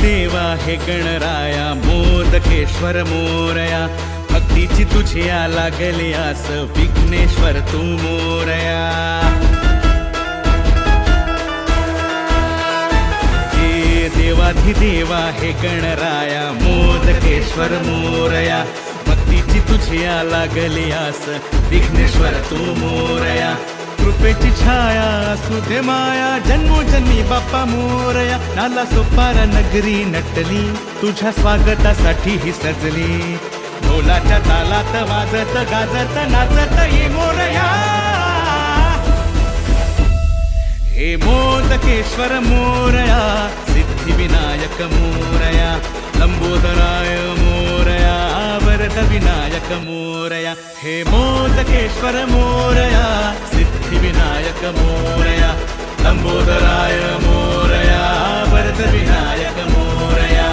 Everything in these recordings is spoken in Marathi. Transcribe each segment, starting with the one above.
देवाधिदेवा हे गणराया मोदकेश्वर मोरया भक्तीची तुझी लागली आस विघ्नेश्वर तू मोरया हे देवाधिदेवा हे गणराया मोदकेश्वर मोरया भक्तीची तुझी लागली आस विघ्नेश्वर तू मोरया कृपेची छाया असू दे माया जन्मोजन्मी बाप्पा मोरया नाला सोपारा नगरी नटली तुझ्या स्वागतासाठी ही सजली ढोलाच्या तालात वाजत गाजत नाचत ये मोरया हे मोदकेश्वर मोरया सिद्धिविनायक मोरया लंबोदराय मोरया वरद विनायक मोरया हे मोदकेश्वर मोरया सिद्धिविनायक मोरया लंबोदराय मोरया वरद विनायक मोरया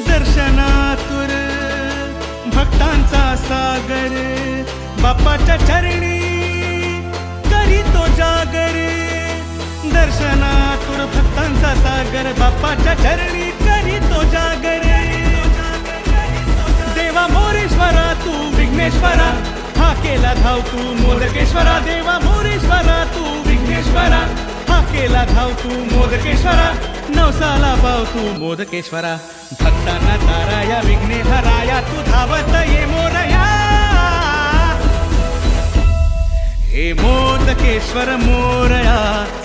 दर्शनातुर भक्तांचा सागर बाप्पाच्या चरणी करीतो जागर दर्शनातुर भक्तांचा सागर बाप्पाच्या चरणी करीतो जागर देवा मोरेश्वरा तू विघ्नेश्वरा हा केला धाव तू मोदकेश्वरा देवा मोरेश्वरा तू विघ्नेश्वरा हा केला धाव तू मोदकेश्वरा नवसाला पाव तू मोदकेश्वरा भक्तांना ताराया विघ्ने हराया तू धावत ये मोरया हे मोदकेश्वर मोरया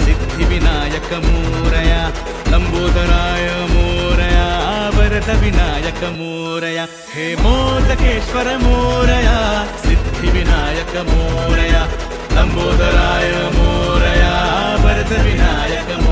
सिद्धिविनायक मोरया लंबोदराय मोरया वरद विनायक मोरया हे मोदकेश्वर मोरया सिद्धिविनायक मोरया लंबोदराय मोरया वरद विनायक मोरया